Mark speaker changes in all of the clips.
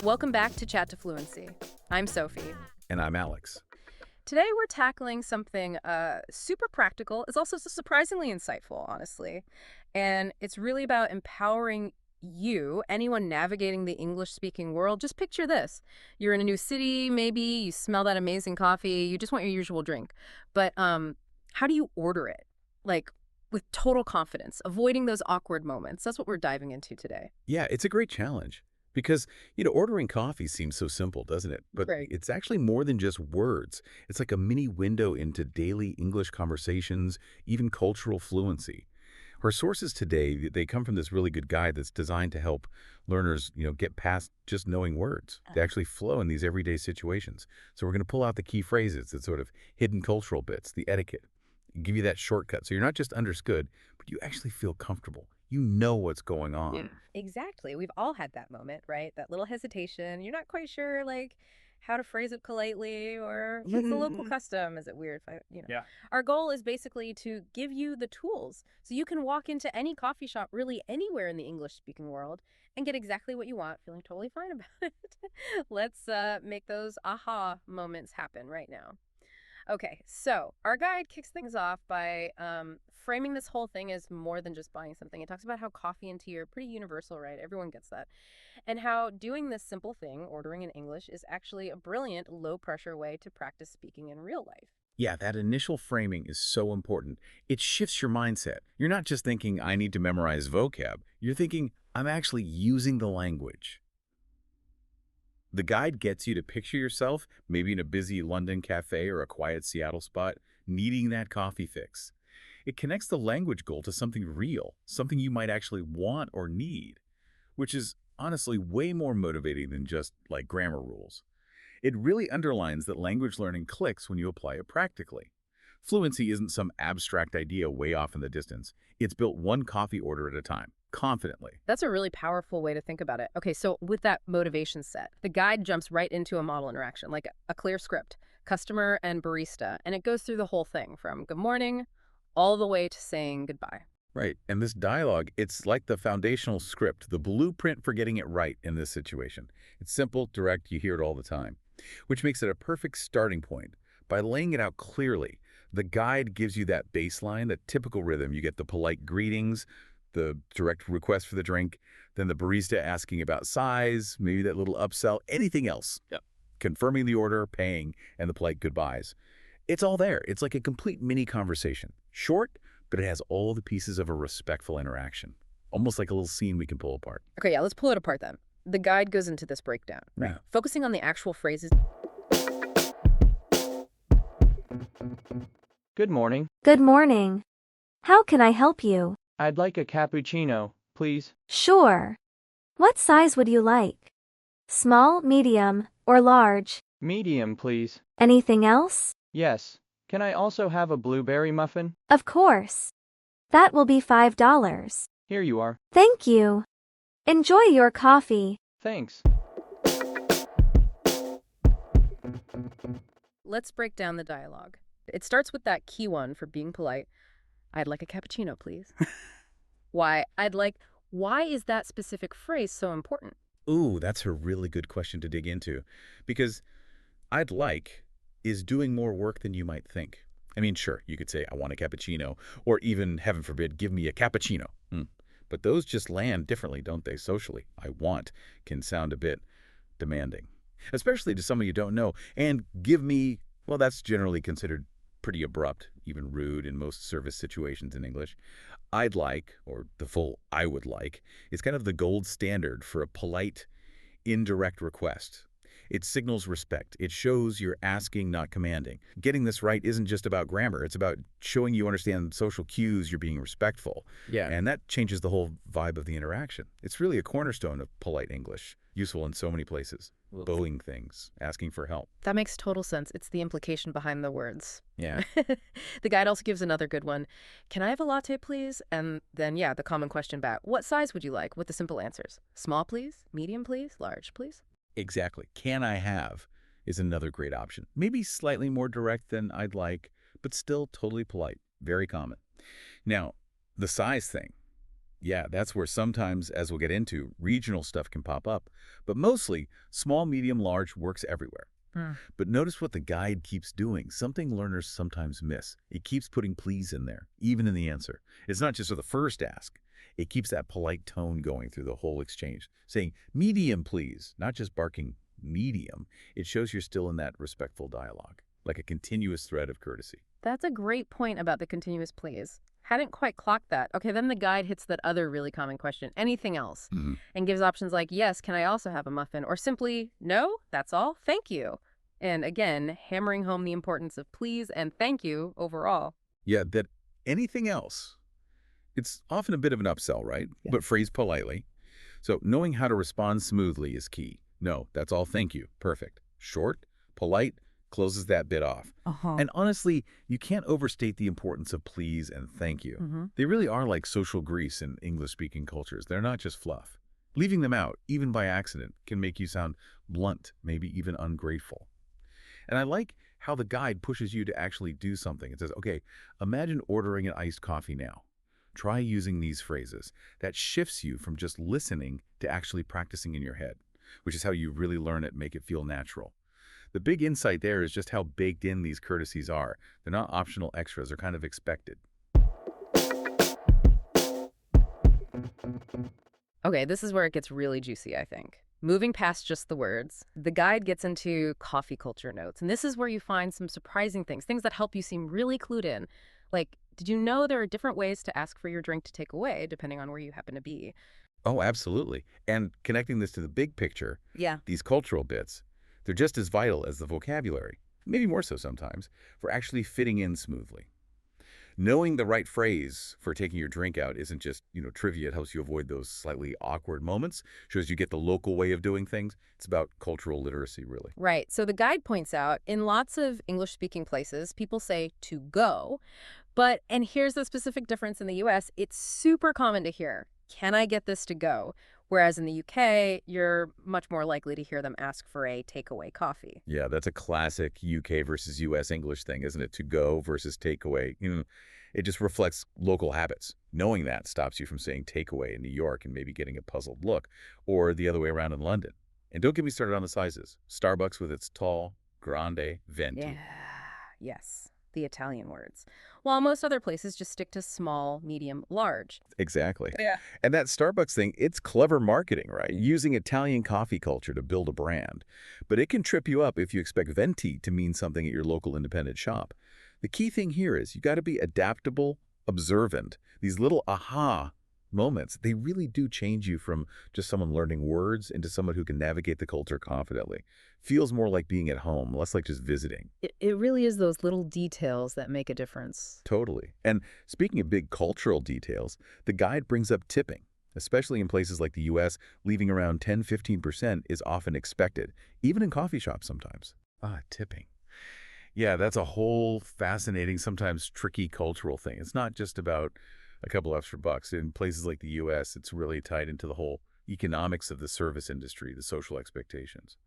Speaker 1: Welcome back to Chat to Fluency. I'm Sophie.
Speaker 2: And I'm Alex.
Speaker 1: Today we're tackling something super practical. It's also surprisingly insightful, honestly. And it's really about empowering you, anyone navigating the English-speaking world. Just picture this. You're in a new city, maybe, you smell that amazing coffee, you just want your usual drink. But how do you order it? Like, with total confidence, avoiding those awkward moments. That's what we're diving into today.
Speaker 2: Yeah, it's a great challenge because, ordering coffee seems so simple, doesn't it? But
Speaker 1: Right.
Speaker 2: it's actually more than just words. It's like a mini window into daily English conversations, even cultural fluency. Our sources today, they come from this really good guide that's designed to help learners, get past just knowing words. They actually flow in these everyday situations. So we're going to pull out the key phrases, the sort of hidden cultural bits, the etiquette, give you that shortcut. So you're not just understood, but you actually feel comfortable. You know what's going on.
Speaker 1: Yeah. Exactly. We've all had that moment, right? That little hesitation. You're not quite sure, like, how to phrase it politely or what's the local custom? Is it weird if
Speaker 3: Yeah.
Speaker 1: Our goal is basically to give you the tools so you can walk into any coffee shop, really anywhere in the English-speaking world, and get exactly what you want, feeling totally fine about it. Let's make those aha moments happen right now. Okay, so our guide kicks things off by framing this whole thing as more than just buying something. It talks about how coffee and tea are pretty universal, right? Everyone gets that. And how doing this simple thing, ordering in English, is actually a brilliant, low-pressure way to practice speaking in real life.
Speaker 2: Yeah, that initial framing is so important. It shifts your mindset. You're not just thinking, I need to memorize vocab. You're thinking, I'm actually using the language. The guide gets you to picture yourself, maybe in a busy London cafe or a quiet Seattle spot, needing that coffee fix. It connects the language goal to something real, something you might actually want or need, which is honestly way more motivating than just like grammar rules. It really underlines that language learning clicks when you apply it practically. Fluency isn't some abstract idea way off in the distance. It's built one coffee order at a time, confidently.
Speaker 1: That's a really powerful way to think about it. Okay, so with that motivation set, the guide jumps right into a model interaction, like a clear script, customer and barista, and it goes through the whole thing from good morning all the way to saying goodbye.
Speaker 2: Right, and this dialogue, it's like the foundational script, the blueprint for getting it right in this situation. It's simple, direct, you hear it all the time, which makes it a perfect starting point. By laying it out clearly, the guide gives you that baseline, that typical rhythm. You get the polite greetings, the direct request for the drink, then the barista asking about size, maybe that little upsell, anything else.
Speaker 3: Yep.
Speaker 2: Confirming the order, paying, and the polite goodbyes. It's all there. It's like a complete mini conversation. Short, but it has all the pieces of a respectful interaction. Almost like a little scene we can pull apart.
Speaker 1: Okay, yeah, let's pull it apart then. The guide goes into this breakdown, right?
Speaker 2: Yeah.
Speaker 1: Focusing on the actual phrases.
Speaker 3: Good morning.
Speaker 4: Good morning. How can I help you?
Speaker 3: I'd like a cappuccino, please.
Speaker 4: Sure. What size would you like? Small, medium, or large?
Speaker 3: Medium, please.
Speaker 4: Anything else?
Speaker 3: Yes. Can I also have a blueberry muffin?
Speaker 4: Of course. That will be $5.
Speaker 3: Here you are.
Speaker 4: Thank you. Enjoy your coffee.
Speaker 3: Thanks.
Speaker 1: Let's break down the dialogue. It starts with that key one for being polite. I'd like a cappuccino, please. Why is that specific phrase so important?
Speaker 2: Ooh, that's a really good question to dig into. Because I'd like is doing more work than you might think. I mean, sure, you could say, I want a cappuccino, or even, heaven forbid, give me a cappuccino. But those just land differently, don't they, socially? I want can sound a bit demanding, especially to someone you don't know. And give me, well, that's generally considered pretty abrupt, even rude in most service situations in English. I'd like, or the full I would like, is kind of the gold standard for a polite, indirect request. It signals respect. It shows you're asking, not commanding. Getting this right isn't just about grammar. It's about showing you understand social cues, you're being respectful.
Speaker 3: Yeah.
Speaker 2: And that changes the whole vibe of the interaction. It's really a cornerstone of polite English, useful in so many places. Bowing things, asking for help.
Speaker 1: That makes total sense. It's the implication behind the words.
Speaker 2: Yeah.
Speaker 1: The guide also gives another good one. Can I have a latte, please? And then, yeah, the common question back. What size would you like? With the simple answers. Small, please. Medium, please. Large, please.
Speaker 2: Exactly. Can I have is another great option. Maybe slightly more direct than I'd like, but still totally polite. Very common. Now, the size thing. Yeah, that's where sometimes, as we'll get into, regional stuff can pop up. But mostly, small, medium, large works everywhere.
Speaker 1: Hmm.
Speaker 2: But notice what the guide keeps doing, something learners sometimes miss. It keeps putting please in there, even in the answer. It's not just for the first ask. It keeps that polite tone going through the whole exchange, saying, medium, please, not just barking medium. It shows you're still in that respectful dialogue, like a continuous thread of courtesy.
Speaker 1: That's a great point about the continuous please. Hadn't quite clocked that. Okay, then the guide hits that other really common question, anything else, and gives options like, yes, can I also have a muffin? Or simply, no, that's all, thank you. And again, hammering home the importance of please and thank you overall.
Speaker 2: Yeah, that anything else, it's often a bit of an upsell, right?
Speaker 1: Yeah.
Speaker 2: But phrased politely. So knowing how to respond smoothly is key. No, that's all, thank you. Perfect. Short, polite, closes that bit off. And honestly, you can't overstate the importance of please and thank you. They really are like social grease in English-speaking cultures. They're not just fluff. Leaving them out, even by accident, can make you sound blunt, maybe even ungrateful. And I like how the guide pushes you to actually do something. It says, okay, imagine ordering an iced coffee now. Try using these phrases. That shifts you from just listening to actually practicing in your head, which is how you really learn it, make it feel natural. The big insight there is just how baked in these courtesies are. They're not optional extras, they're kind of expected.
Speaker 1: Okay, this is where it gets really juicy, I think. Moving past just the words, the guide gets into coffee culture notes. And this is where you find some surprising things that help you seem really clued in. Like, did you know there are different ways to ask for your drink to take away, depending on where you happen to be?
Speaker 2: Oh, absolutely. And connecting this to the big picture,
Speaker 1: Yeah.
Speaker 2: these cultural bits, they're just as vital as the vocabulary, maybe more so sometimes, for actually fitting in smoothly. Knowing the right phrase for taking your drink out isn't just, trivia. It helps you avoid those slightly awkward moments, shows you get the local way of doing things. It's about cultural literacy, really.
Speaker 1: Right. So the guide points out in lots of English-speaking places, people say to go. But, and here's the specific difference in the US, it's super common to hear, can I get this to go? Whereas in the UK, you're much more likely to hear them ask for a takeaway coffee.
Speaker 2: Yeah, that's a classic UK versus US English thing, isn't it? To go versus takeaway. It just reflects local habits. Knowing that stops you from saying takeaway in New York and maybe getting a puzzled look, or the other way around in London. And don't get me started on the sizes. Starbucks with its tall, grande, venti.
Speaker 1: Yeah, yes, the Italian words. While most other places just stick to small, medium, large.
Speaker 2: Exactly.
Speaker 1: Yeah.
Speaker 2: And that Starbucks thing, it's clever marketing, right? Using Italian coffee culture to build a brand. But it can trip you up if you expect venti to mean something at your local independent shop. The key thing here is you got to be adaptable, observant. These little aha moments, they really do change you from just someone learning words into someone who can navigate the culture confidently. Feels more like being at home, less like just visiting.
Speaker 1: It really is those little details that make a difference.
Speaker 2: Totally. And speaking of big cultural details, the guide brings up tipping. Especially in places like the US, leaving around 10–15% is often expected, even in coffee shops sometimes. Tipping. Yeah, that's a whole fascinating, sometimes tricky cultural thing. It's not just about a couple extra bucks. In places like the US, it's really tied into the whole economics of the service industry, the social expectations.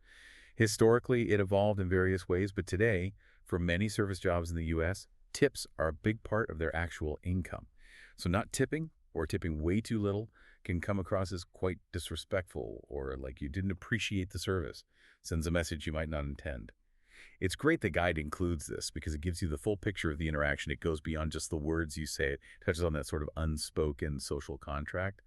Speaker 2: Historically, it evolved in various ways, but today, for many service jobs in the US, tips are a big part of their actual income. So not tipping or tipping way too little can come across as quite disrespectful or like you didn't appreciate the service. Sends a message you might not intend. It's great the guide includes this because it gives you the full picture of the interaction. It goes beyond just the words you say. It touches on that sort of unspoken social contract.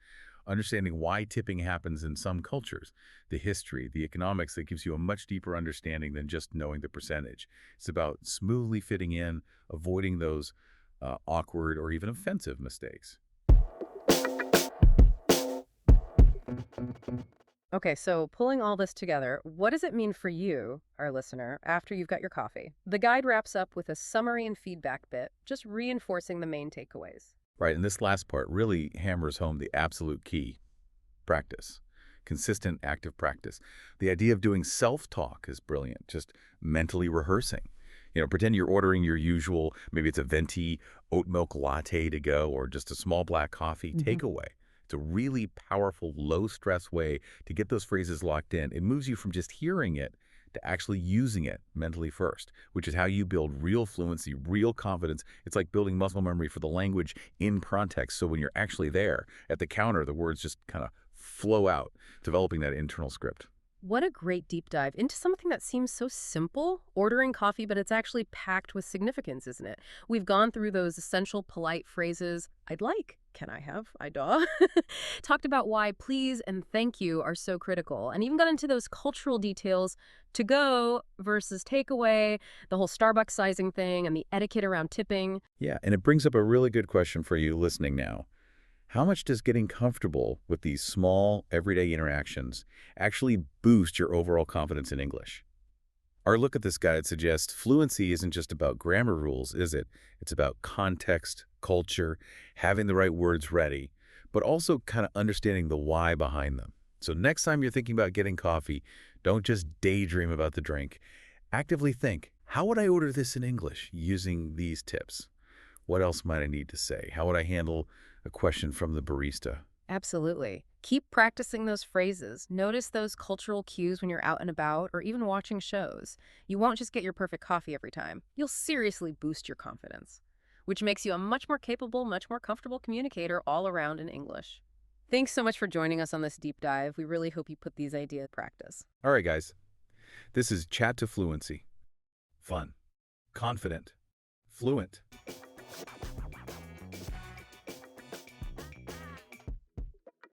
Speaker 2: Understanding why tipping happens in some cultures, the history, the economics, that gives you a much deeper understanding than just knowing the percentage. It's about smoothly fitting in, avoiding those awkward or even offensive mistakes.
Speaker 1: Okay, so pulling all this together, what does it mean for you, our listener, after you've got your coffee? The guide wraps up with a summary and feedback bit, just reinforcing the main takeaways.
Speaker 2: Right, and this last part really hammers home the absolute key: practice. Consistent, active practice. The idea of doing self-talk is brilliant, just mentally rehearsing. Pretend you're ordering your usual, maybe it's a venti oat milk latte to go or just a small black coffee takeaway. It's a really powerful, low-stress way to get those phrases locked in. It moves you from just hearing it to actually using it mentally first, which is how you build real fluency, real confidence. It's like building muscle memory for the language in context. So when you're actually there at the counter, the words just kind of flow out, developing that internal script.
Speaker 1: What a great deep dive into something that seems so simple, ordering coffee, but it's actually packed with significance, isn't it? We've gone through those essential polite phrases, I'd like, can I have, I daw, talked about why please and thank you are so critical, and even got into those cultural details, to go versus takeaway, the whole Starbucks sizing thing, and the etiquette around tipping.
Speaker 2: Yeah, and it brings up a really good question for you listening now. How much does getting comfortable with these small, everyday interactions actually boost your overall confidence in English? Our look at this guide suggests fluency isn't just about grammar rules, is it? It's about context, culture, having the right words ready, but also kind of understanding the why behind them. So next time you're thinking about getting coffee, don't just daydream about the drink. Actively think, how would I order this in English using these tips? What else might I need to say? How would I handle a question from the barista?
Speaker 1: Absolutely. Keep practicing those phrases. Notice those cultural cues when you're out and about or even watching shows. You won't just get your perfect coffee every time. You'll seriously boost your confidence, which makes you a much more capable, much more comfortable communicator all around in English. Thanks so much for joining us on this deep dive. We really hope you put these ideas to practice.
Speaker 2: All right, guys. This is Chat to Fluency. Fun, confident, fluent.